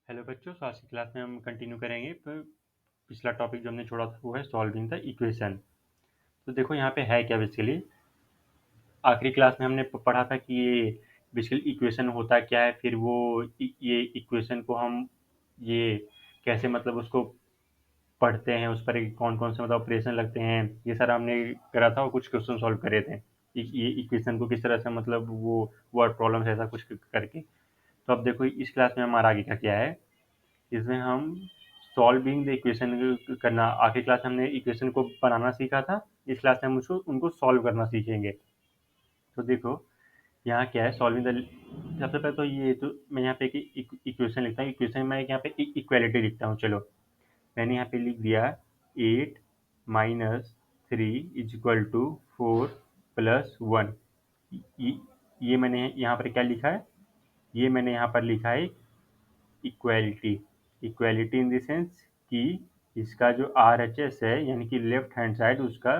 Hello बच्चों, तो आज की क्लास में हम कंटिन्यू करेंगे। पिछला टॉपिक जो हमने छोड़ा था वो है सॉल्विंग द इक्वेशन। तो देखो यहाँ पे है क्या बेसिकली। आखिरी क्लास में हमने पढ़ा था कि ये बेसिकली इक्वेशन होता क्या है, फिर वो ये इक्वेशन को हम ये कैसे मतलब उसको पढ़ते हैं, उस पर कौन कौन से मतलब ऑपरेशन लगते हैं, ये सारा हमने करा था और कुछ क्वेश्चन सॉल्व करे थे। ये इक्वेशन को किस तरह से मतलब वो वर्ड प्रॉब्लम्स ऐसा कुछ करके। तो अब देखो इस क्लास में हमारा आगे का क्या है। इसमें हम सॉल्विंग द इक्वेशन करना, आखिरी क्लास में हमने इक्वेशन को बनाना सीखा था। इस क्लास में हम उसको उनको सॉल्व करना सीखेंगे। तो देखो यहाँ क्या है सॉल्विंग द। सबसे पहले तो ये तो मैं यहाँ पे एक इक्वेशन लिखता हूँ। इक्वेशन में यहाँ पे इक्वेलिटी लिखता हूँ। चलो मैंने यहाँ पे लिख दिया 8 - 3 इज इक्वल टू 4 + 1। ये ये मैंने यहाँ पर क्या लिखा है, ये मैंने यहाँ पर लिखा है equality. Equality in the sense कि इसका जो आर एच एस है यानी कि लेफ्ट हैंड साइड उसका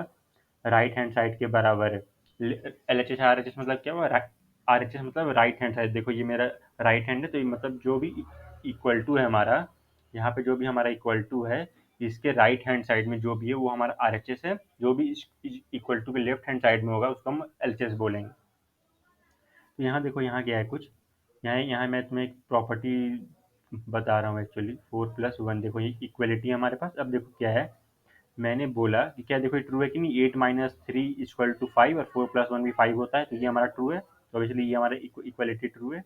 राइट हैंड साइड के बराबर है। L H S R H S मतलब क्या हुआ, आर एच एस मतलब राइट हैंड साइड। देखो ये मेरा राइट हैंड है, तो ये मतलब जो भी इक्वल टू है हमारा, यहाँ पे जो भी हमारा इक्वल टू है इसके राइट हैंड साइड में जो भी है वो हमारा आर एच एस है। जो भी इक्वल टू के लेफ्ट हैंड साइड में होगा उसको हम एल एच एस बोलेंगे। तो यहाँ देखो यहाँ क्या है कुछ, यहाँ यहाँ मैं तुम्हें एक प्रॉपर्टी बता रहा हूँ एक्चुअली। 4 + 1 देखो ये इक्वलिटी है हमारे पास। अब देखो क्या है, मैंने बोला कि क्या देखो ये ट्रू है कि नहीं, 8 - 3 इक्वल टू 5 और 4 + 1 भी 5 होता है, तो ये हमारा ट्रू है। तो ऑब्वियसली ये हमारा इक्वलिटी ट्रू है।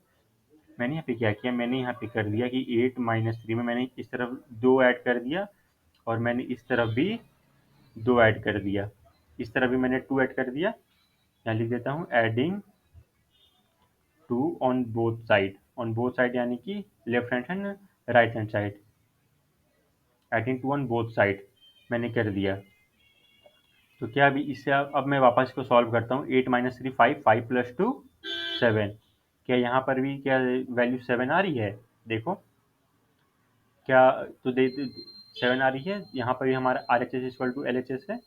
मैंने यहाँ पे क्या किया, मैंने यहाँ पे कर दिया कि 8 - 3 में मैंने इस तरफ 2 ऐड कर दिया और मैंने इस तरफ भी 2 ऐड कर दिया। इस तरफ भी मैंने 2 ऐड कर दिया। यहाँ लिख देता हूँ adding 2 on both side. On both side यानी कि left hand and right hand side. Adding 2 on both side मैंने कर दिया। तो क्या अभी इससे अब मैं वापस इसको सॉल्व करता हूँ। 8 - 3 5, 5 + 2 7। क्या यहाँ पर भी क्या वैल्यू 7 आ रही है, देखो क्या। तो दे 7 आ रही है। यहाँ पर भी हमारा R H S equal to L H S है।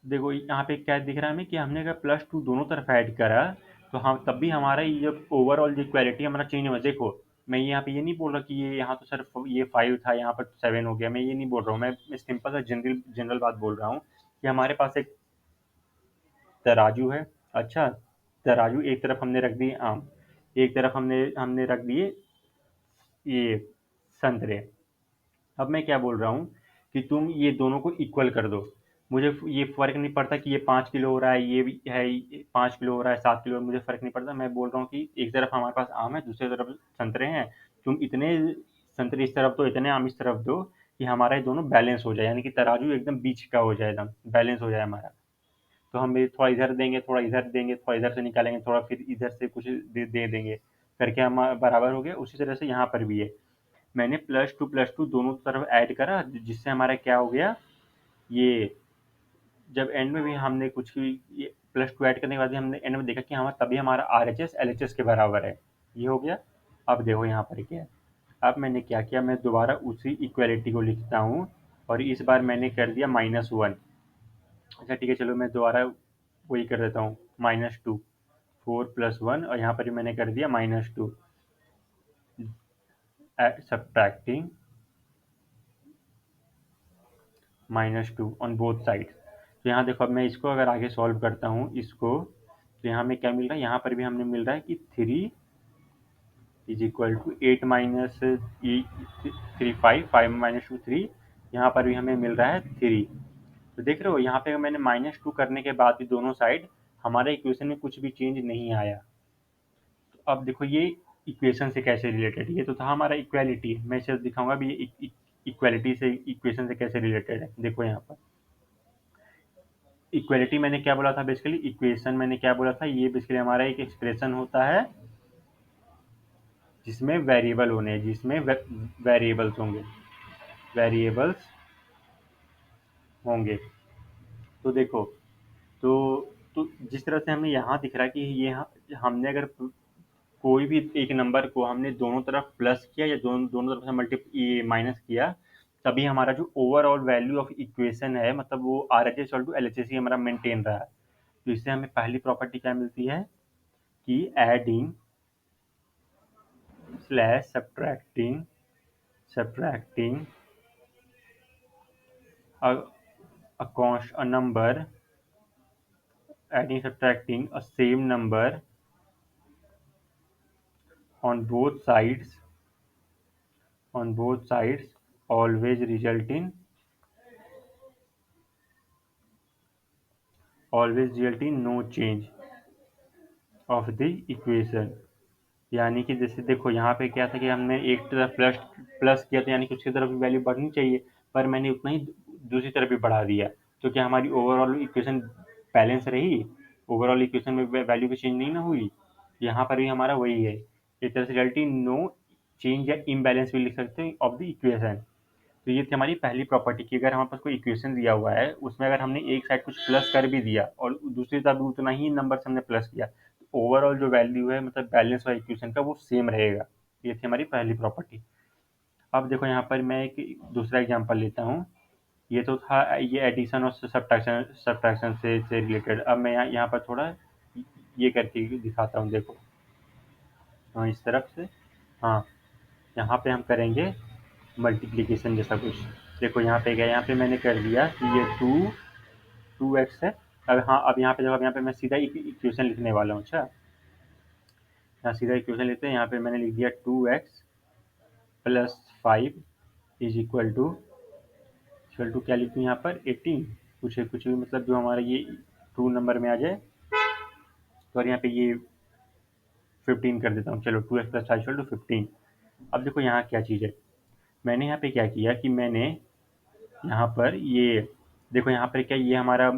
देखो यहाँ पे क्या दिख रहा है हमें कि हमने अगर +2 दोनों तरफ ऐड करा तो हम तब भी हमारा ये ओवरऑल जो इक्वालिटी हमारा चेंज हुआ। देखो मैं यहाँ पे ये नहीं बोल रहा कि ये यहाँ तो सिर्फ ये 5 था यहाँ पर 7 हो गया, मैं ये नहीं बोल रहा हूँ। मैं सिंपल सा जनरल जनरल बात बोल रहा हूँ कि हमारे पास एक तराजू है। अच्छा, तराजू एक तरफ हमने रख दिए आम, एक तरफ हमने हमने रख दिए ये संतरे। अब मैं क्या बोल रहा हूँ कि तुम ये दोनों को इक्वल कर दो। मुझे ये फर्क नहीं पड़ता कि ये 5 किलो हो रहा है, ये भी है 5 किलो हो रहा है, 7 किलो, मुझे फर्क नहीं पड़ता। मैं बोल रहा हूँ कि एक तरफ हमारे पास आम है, दूसरी तरफ संतरे हैं। तुम इतने संतरे इस तरफ दो, इतने आम इस तरफ दो कि हमारा ये दोनों बैलेंस हो जाए, यानी कि तराजू एकदम बीच का हो जाए, एकदम बैलेंस हो जाए हमारा। तो हम ये थोड़ा इधर देंगे, थोड़ा इधर देंगे, थोड़ा इधर से निकालेंगे, थोड़ा फिर इधर से कुछ दे देंगे करके हम बराबर हो गया। उसी तरह से यहाँ पर भी है। मैंने +2 + 2 दोनों तरफ ऐड करा जिससे हमारा क्या हो गया, ये जब एंड में भी हमने कुछ भी ये +2 ऐड करने के बाद हमने एंड में देखा कि हमारा तभी हमारा R H S L H S के बराबर है। ये हो गया। अब देखो यहाँ पर क्या है। अब मैंने क्या किया, मैं दोबारा उसी इक्वालिटी को लिखता हूँ और इस बार मैंने कर दिया -1। अच्छा ठीक है, चलो मैं दोबारा वही कर देता हूँ -2। 4 + 1 और यहाँ पर भी मैंने कर दिया -2। Subtracting -2 on both sides. तो यहाँ देखो अब मैं इसको अगर आगे सॉल्व करता हूँ इसको, तो यहाँ में क्या मिल रहा है, यहाँ पर भी हमें मिल रहा है कि 3 इज इक्वल टू 8 - 3 5, 5 - 2 3। यहाँ पर भी हमें मिल रहा है 3। तो देख रहे हो यहाँ पे मैंने -2 करने के बाद भी दोनों साइड हमारे इक्वेशन में कुछ भी चेंज नहीं आया। तो अब देखो ये इक्वेशन से कैसे रिलेटेड, ये तो था हमारा इक्वालिटी। मैं इसे दिखाऊंगा भी ये इक्वालिटी से इक्वेशन से कैसे रिलेटेड है। देखो यहाँ पर इक्वालिटी मैंने क्या बोला था, बेसिकली इक्वेशन मैंने क्या बोला था, ये बेसिकली हमारा एक एक्सप्रेशन होता है जिसमें वेरिएबल होने, जिसमें वेरिएबल्स होंगे, वेरिएबल्स होंगे। तो देखो तो तो जिस तरह से हमें यहाँ दिख रहा है कि ये हमने अगर कोई भी एक नंबर को हमने दोनों तरफ प्लस किया या दोनों दोनों तरफ से ये माइनस किया, तभी हमारा जो ओवरऑल वैल्यू ऑफ इक्वेशन है मतलब वो R H S to L H S ही हमारा मेंटेन रहा है। तो इससे हमें पहली प्रॉपर्टी क्या मिलती है कि adding slash subtracting a number, adding subtracting a same number on both sides always result in no change of the equation। यानी कि जैसे देखो यहाँ पे क्या था कि हमने एक तरफ प्लस प्लस किया, तो यानी कि उसकी तरफ भी वैल्यू बढ़नी चाहिए, पर मैंने उतना ही दूसरी तरफ भी बढ़ा दिया, तो क्या हमारी ओवरऑल इक्वेशन बैलेंस रही, ओवरऑल इक्वेशन में वैल्यू भी चेंज नहीं ना हुई। यहाँ पर भी हमारा वही है, एक तरह से रिजल्ट इन नो चेंज या इम्बैलेंस भी लिख सकते हैं ऑफ द इक्वेशन। तो ये थी हमारी पहली प्रॉपर्टी की अगर हमारे पास कोई इक्वेशन दिया हुआ है, उसमें अगर हमने एक साइड कुछ प्लस कर भी दिया और दूसरी तरफ भी उतना ही नंबर से हमने प्लस किया, तो ओवरऑल जो वैल्यू है मतलब बैलेंस वाला इक्वेशन का वो सेम रहेगा। ये थी हमारी पहली प्रॉपर्टी। अब देखो यहाँ पर मैं एक दूसरा एग्जांपल लेता हूँ। ये तो था ये एडिशन और सब्ट्रैक्शन से रिलेटेड। अब मैं यहाँ पर थोड़ा ये करके दिखाता हूँ। देखो इस तरफ से, हाँ, यहाँ पे हम करेंगे मल्टीप्लिकेशन जैसा कुछ। देखो यहाँ पे क्या, यहाँ पे मैंने कर दिया कि ये टू एक्स है। अब हाँ, अब यहाँ पे देखो, अब यहाँ पे मैं सीधा इक्वेशन लिखने वाला हूँ। अच्छा, यहाँ सीधा इक्वेशन लेते हैं। यहाँ पे मैंने लिख दिया 2x plus 5 is equal to क्या लिखूँ यहाँ पर 18। कुछ भी मतलब जो हमारा ये टू नंबर में आ जाए। तो और यहाँ पे ये 15 कर देता हूँ। चलो 2x प्लस 5 इक्वल टू 15। अब देखो यहाँ क्या चीज़ है, मैंने यहाँ पे क्या किया कि मैंने यहाँ पर ये देखो, यहाँ पर क्या ये हमारा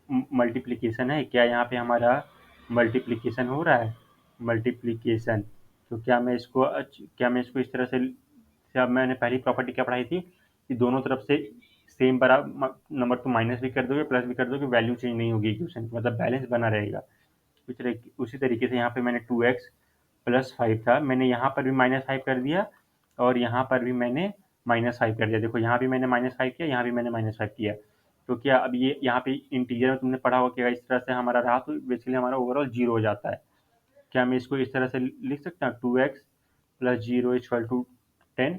मल्टीप्लिकेशन है, क्या यहाँ पे हमारा मल्टीप्लिकेशन हो रहा है, मल्टीप्लिकेशन। तो क्या मैं इसको इस तरह से, अब मैंने पहली प्रॉपर्टी क्या पढ़ाई थी कि दोनों तरफ से सेम बराबर नंबर तो माइनस भी कर दोगे प्लस भी कर दोगे, वैल्यू चेंज नहीं होगी इक्वेशन, मतलब बैलेंस बना रहेगा। उसी तरीके से यहाँ पे मैंने 2x प्लस 5 था, मैंने यहाँ पर भी -5 कर दिया और यहाँ पर भी मैंने -5 कर दिया। देखो यहाँ भी मैंने -5 किया, यहाँ भी मैंने -5 किया। तो क्या अब ये यहाँ पे इंटीजर में तुमने पढ़ा होगा कि इस तरह से हमारा रहा तो बेसिकली हमारा ओवरऑल जीरो हो जाता है। क्या मैं इसको इस तरह से लिख सकता हूँ 2x plus zero equal to 10।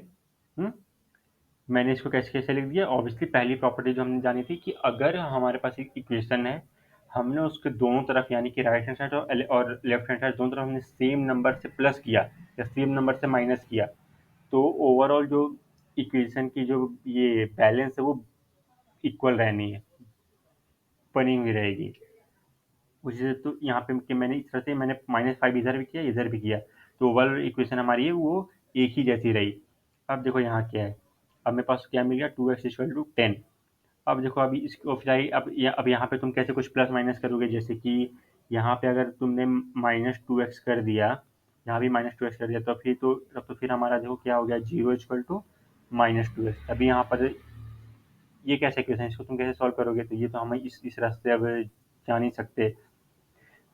मैंने इसको कैसे कैसे लिख दिया, ऑब्वियसली पहली प्रॉपर्टी जो हमने जानी थी कि अगर हमारे पास एक इक्वेशन है, हमने उसके दोनों तरफ यानी कि राइट हैंड साइड और लेफ्ट हैंड साइड दोनों तरफ हमने सेम नंबर से प्लस किया या सेम नंबर से माइनस किया, तो ओवरऑल जो इक्वेशन की जो ये बैलेंस है वो इक्वल रहनी है, बनी हुई रहेगी। उसी से तो यहाँ पे कि मैंने इस तरह से मैंने -5 इधर भी किया इधर भी किया, तो ओवरऑल इक्वेशन हमारी है वो एक ही जैसी रही। अब देखो यहाँ क्या है, अब मेरे पास क्या मिल गया 2x इक्वल टू 10। अब देखो अभी इसको फिलहाल अब यहाँ पे तुम कैसे कुछ प्लस माइनस करोगे, जैसे कि यहाँ पे अगर तुमने -2x कर दिया, यहाँ भी -2x कर दिया, तो फिर तो तब तो फिर हमारा देखो क्या हो गया 0 इक्वल टू -2x। अभी यहाँ पर ये कैसे इक्वेशन, इसको तुम कैसे सॉल्व करोगे, तो ये तो हम इस रास्ते अब जा नहीं सकते।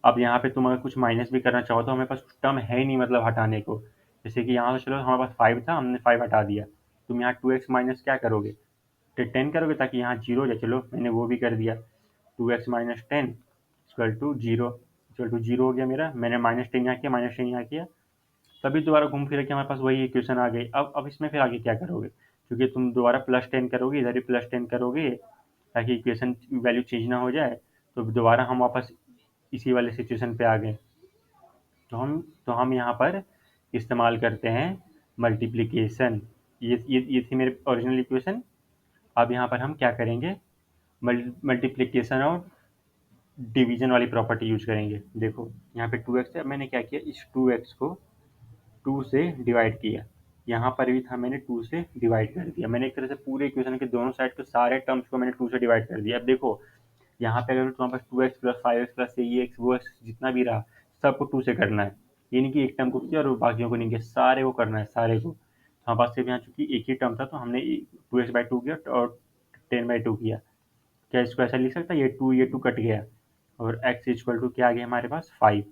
अब यहाँ पे तुम अगर कुछ माइनस भी करना चाहो तो हमारे पास टर्म है ही नहीं मतलब हटाने को। जैसे कि यहाँ से चलो हमारे पास 5 था, हमने 5 हटा दिया, तुम यहाँ 2x माइनस क्या करोगे, तो 10 करोगे ताकि यहाँ जीरो हो जाए। चलो मैंने वो भी कर दिया, 2x minus 10 equal to zero हो गया मेरा। मैंने -10 यहाँ किया, -10 यहाँ किया, तभी दोबारा घूम फिर के हमारे पास वही इक्वेशन आ गई। अब इसमें फिर आगे क्या करोगे, क्योंकि तुम दोबारा +10 करोगे, इधर भी +10 करोगे ताकि इक्वेशन वैल्यू चेंज ना हो जाए, तो दोबारा हम वापस इसी वाले सिचुएशन पे आ गए। तो हम यहाँ पर इस्तेमाल करते हैं मल्टीप्लिकेशन। ये थी मेरी ओरिजिनल इक्वेशन। अब यहाँ पर हम क्या करेंगे, मल्टीप्लिकेशन और डिवीजन वाली प्रॉपर्टी यूज करेंगे। देखो यहाँ पे 2x है, मैंने क्या किया, इस 2x को 2 से डिवाइड किया, यहाँ पर भी था मैंने 2 से डिवाइड कर दिया। मैंने एक तरह से पूरे इक्वेशन के दोनों साइड के सारे टर्म्स को मैंने 2 से डिवाइड कर दिया। अब देखो यहाँ पे अगर तुम्हारे पास 2x प्लस 5x प्लस ये एक्स वो एक्स जितना भी रहा, सबको 2 से करना है। ये नहीं कि एक टर्म को किया और बाकियों को नहीं किया, सारे को करना है, सारे को। तो हमारे पास सिर्फ यहाँ चूंकि एक ही टर्म था तो हमने 2x/2 किया और 10/2 किया। क्या इसको ऐसा लिख सकता है, ये टू कट गया और x इक्वल टू क्या आ गया हमारे पास 5।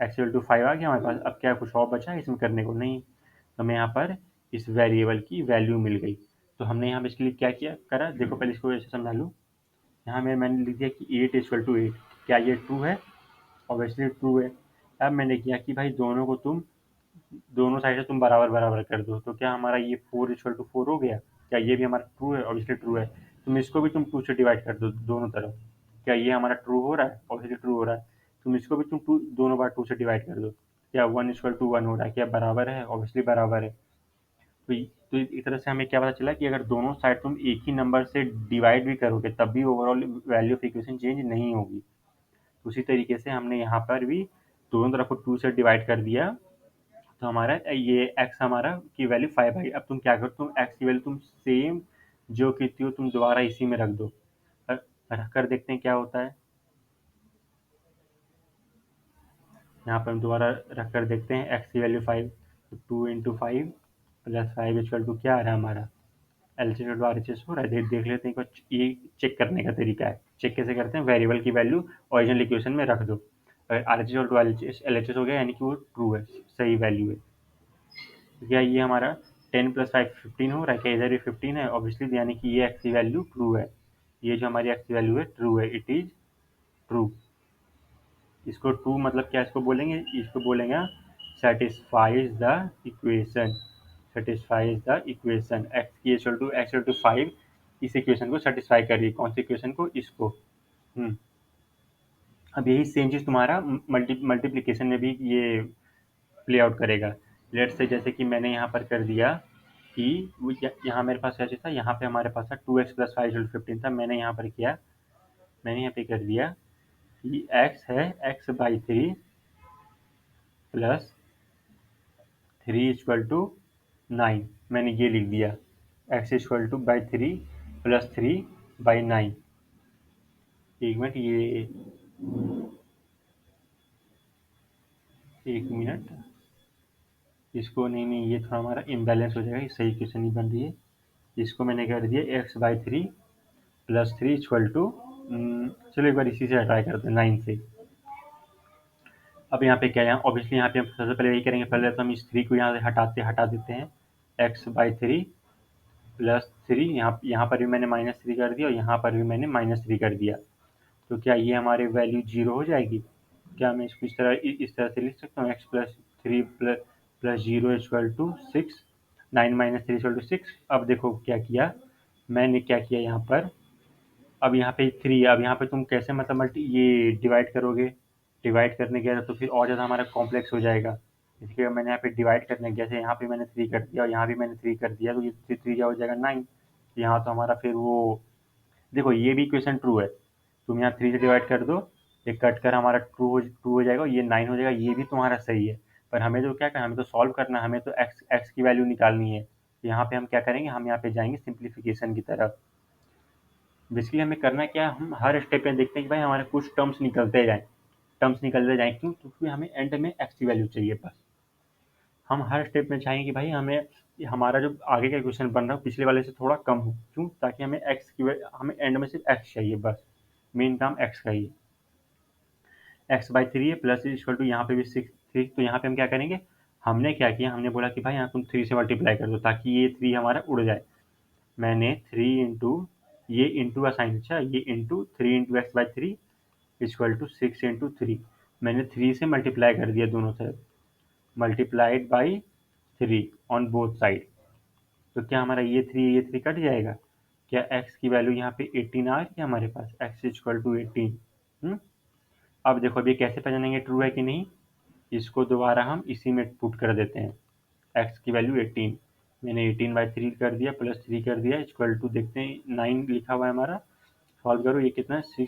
एक्स इक्वल टू 5 आ गया हमारे पास। अब क्या कुछ और बचा है इसमें करने को, नहीं। तो हमें यहाँ पर इस वेरिएबल की वैल्यू मिल गई। तो हमने यहाँ पे इसके लिए क्या किया करा, देखो पहले इसको ऐसे समझा लूँ। यहाँ मैंने लिख दिया कि 8 इक्वल टू 8, क्या ये ट्रू है, ऑब्वियसली ट्रू है। अब मैंने किया कि भाई दोनों को तुम दोनों साइड से तुम बराबर बराबर कर दो, तो क्या हमारा ये 4 = 4 हो गया? क्या ये भी हमारा ट्रू है? ऑब्वियसली ट्रू है। तुम इसको भी तुम 2 से डिवाइड कर दो दोनों तरफ। क्या ये हमारा ट्रू हो रहा है? ऑब्वियसली ट्रू हो रहा है। तुम इसको भी तुम टू दोनों बार 2 से डिवाइड कर दो। क्या 1 = 1 हो रहा है? क्या बराबर है? ऑब्वियसली बराबर है। तो इस तरह से हमें क्या पता चला कि अगर दोनों साइड तुम एक ही नंबर से डिवाइड भी करोगे तब भी overall value of equation change नहीं होगी। उसी तरीके से हमने यहाँ पर भी दोनों तरफ को 2 से डिवाइड कर दिया, तो हमारा ये एक्स हमारा की वैल्यू 5 आई। अब तुम क्या करो, तुम एक्स की वैल्यू तुम सेम जो की थी तुम दोबारा इसी में रख दो। रख कर देखते हैं क्या होता है। यहाँ पर हम दोबारा रख कर देखते हैं एक्स की वैल्यू 5, तो 2 × 5 + 5 = क्या आ रहा है हमारा? एलसीएम आरएचएस हो रहा है। देख लेते हैं कुछ, ये चेक करने का तरीका है। चेक कैसे करते हैं? वेरिएबल की वैल्यू ओरिजिनल इक्वेशन में रख दो। अगर आरएचएस एलएचएस हो गया यानी कि वो ट्रू है, सही वैल्यू है। तो क्या ये हमारा 10 + 5 15 हो रहा है? क्या इधर भी 15 है? ऑब्वियसली यानी कि ये एक्स की वैल्यू ट्रू है। ये जो हमारी एक्स की वैल्यू है ट्रू है, इट इज ट्रू। इसको ट्रू मतलब क्या इसको बोलेंगे? इसको बोलेंगे satisfies the equation. Satisfies the equation x की x = 5 इस इक्वेशन को सेटिस्फाई कर रही है। कौन सी इक्वेशन को? इसको। हम्म। अब यही सेम चीज तुम्हारा मल्टीप्लीकेशन में भी ये प्ले आउट करेगा। लेट्स से जैसे कि मैंने यहाँ पर कर दिया कि यहाँ मेरे पास ऐसे था, यहाँ पे हमारे पास था 2x + 5 = 15 था। मैंने यहाँ पर किया, मैंने यहाँ पे कर दिया कि x है x/3 प्लस 3 = 9। मैंने ये लिख दिया x/3 प्लस 3/9। एक मिनट, ये एक मिनट, इसको नहीं नहीं, ये थोड़ा हमारा इम्बैलेंस हो जाएगा, ये सही क्वेश्चन नहीं बन रही है। इसको मैंने कर दिया x/3 प्लस 3 इक्वल टू, चलो एक बार इसी से ट्राई करते हैं 9 से। अब यहाँ पे क्या है? ऑब्वियसली यहाँ पे हम सबसे पहले यही करेंगे, पहले तो हम इस 3 को यहाँ से हटा देते हैं। x/3 प्लस 3, यहाँ पर भी मैंने -3 कर दिया और यहाँ पर भी मैंने -3 कर दिया। तो क्या ये हमारी वैल्यू 0 हो जाएगी? क्या मैं इसको इस तरह से लिख सकता हूँ? x+3 plus 0 = 6, 9 - 3 = 6। अब देखो क्या किया मैंने, क्या किया यहाँ पर, अब यहाँ पे 3 है। अब यहाँ पे तुम कैसे मतलब ये डिवाइड करोगे? डिवाइड करने गया तो फिर और ज़्यादा हमारा कॉम्प्लेक्स हो जाएगा। इसलिए मैंने यहाँ पे डिवाइड करने गया, जैसे यहाँ पे मैंने 3 कर दिया और यहाँ भी मैंने 3 कर दिया, तो ये 3 क्या हो जाएगा? 9। यहाँ तो हमारा फिर वो, देखो ये भी इक्वेशन ट्रू है। तुम यहाँ 3 से डिवाइड कर दो, ये कट कर हमारा ट्रू हो जाएगा, ये 9 हो जाएगा, ये भी तुम्हारा सही है। पर हमें तो क्या करना, हमें तो सॉल्व करना है, हमें तो एक्स की वैल्यू निकालनी है। यहाँ पे हम क्या करेंगे, हम यहाँ पे जाएंगे सिंप्लीफिकेशन की तरफ। बेसिकली हमें करना क्या है, हम हर स्टेप में देखते हैं कि भाई हमारे कुछ टर्म्स निकलते जाएँ। क्यों? क्योंकि हमें एंड में एक्स की वैल्यू चाहिए बस। हम हर स्टेप में चाहेंगे कि भाई हमें हमारा जो आगे का क्वेश्चन बन रहा है पिछले वाले से थोड़ा कम हो। क्यों? ताकि हमें एंड में सिर्फ एक्स चाहिए बस। मेन काम एक्स का ही है। x/3 है प्लस इक्वल टू, यहाँ पे भी 6 3, तो यहाँ पे हम क्या करेंगे, हमने क्या किया, हमने बोला कि भाई यहाँ तुम 3 से मल्टीप्लाई कर दो ताकि ये 3 हमारा उड़ जाए। मैंने 3 इंटू, ये इंटू का साइन, अच्छा ये इंटू 3 × x/3 = 6 × 3। मैंने 3 से मल्टीप्लाई कर दिया दोनों तरफ, multiplied by 3 on both side. तो क्या हमारा ये 3 कट जाएगा? क्या x की वैल्यू यहाँ पे 18 आ रही है हमारे पास? x = 18। अब देखो अभी कैसे पहचानेंगे ट्रू है कि नहीं। इसको दोबारा हम इसी में पुट कर देते हैं, x की वैल्यू 18। मैंने 18/3 कर दिया प्लस 3 कर दिया इक्वल टू, देखते हैं 9 लिखा हुआ है हमारा। सॉल्व करो, ये कितना है? 6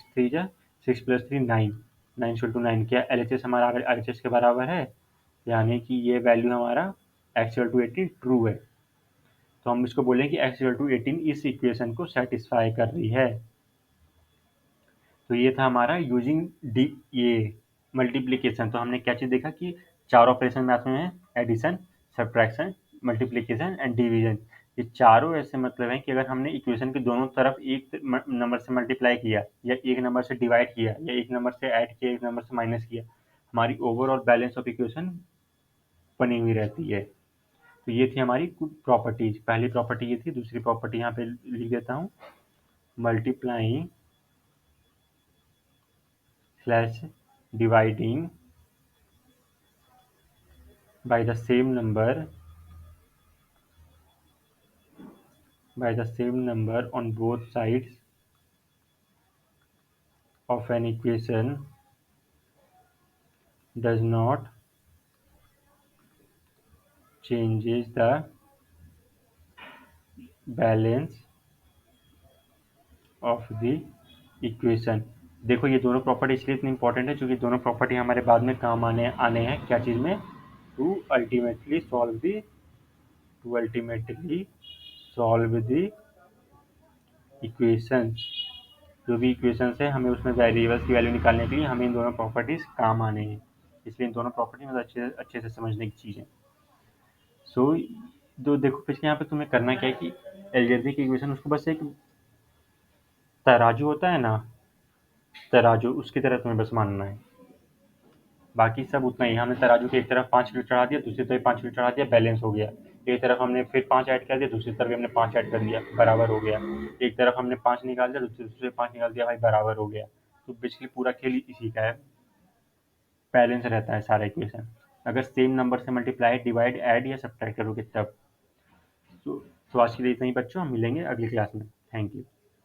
+ 3 9, 9 = 9। क्या LHS हमारा RHS के बराबर है? यानी कि ये वैल्यू हमारा x = 18 ट्रू है। तो हम इसको बोलें कि x = 18 इस इक्वेशन को सेटिस्फाई कर रही है। तो ये था हमारा यूजिंग डी, ये मल्टीप्लिकेशन। तो हमने क्या चीज़ देखा कि 4 ऑपरेशन में आते हैं, addition, subtraction, multiplication and division. ये चारों ऐसे मतलब हैं कि अगर हमने इक्वेशन के दोनों तरफ एक नंबर से मल्टीप्लाई किया या एक नंबर से डिवाइड किया या एक नंबर से ऐड किया, एक नंबर से माइनस किया, हमारी ओवरऑल बैलेंस ऑफ इक्वेशन बनी हुई रहती है। तो ये थी हमारी कुछ प्रॉपर्टीज। पहली प्रॉपर्टी ये थी, दूसरी प्रॉपर्टी यहाँ पे लिख देता हूँ, multiplying slash dividing by the same number on both sides of an equation does not changes the balance of the equation. देखो ये दोनों प्रॉपर्टी इसलिए इतनी इंपॉर्टेंट है क्योंकि दोनों प्रॉपर्टी हमारे बाद में काम आने आने हैं क्या चीज़ में, to ultimately solve the equations. जो भी इक्वेशंस है हमें उसमें वेरिएबल्स की वैल्यू निकालने के लिए हमें इन दोनों प्रॉपर्टीज काम आने हैं, इसलिए इन दोनों प्रॉपर्टी मतलब अच्छे अच्छे से समझने की चीज़ है। सो तो देखो पिछले यहाँ पे तुम्हें करना क्या है कि एलजेब्रिक इक्वेशन उसको बस एक तराजू होता है ना, तराजू उसकी तरह तुम्हें बस मानना है, बाकी सब उतना ही। हमने तराजू के एक तरफ 5 किलो चढ़ा दिया, दूसरी तरफ 5 किलो चढ़ा दिया, बैलेंस हो गया। एक तरफ हमने फिर 5 ऐड कर दिया, दूसरी तरफ हमने 5 ऐड कर दिया, बराबर हो गया। एक तरफ हमने 5 निकाल दिया, दूसरे 5 निकाल दिया, भाई बराबर हो गया। तो बेसिकली पूरा खेल इसी का है, बैलेंस रहता है सारा इक्वेशन। अगर सेम नंबर से मल्टीप्लाई डिवाइड ऐड या सब्ट्रैक्ट करोगे तब। तो आज के लिए इतना ही बच्चों, हम मिलेंगे अगली क्लास में। Thank you.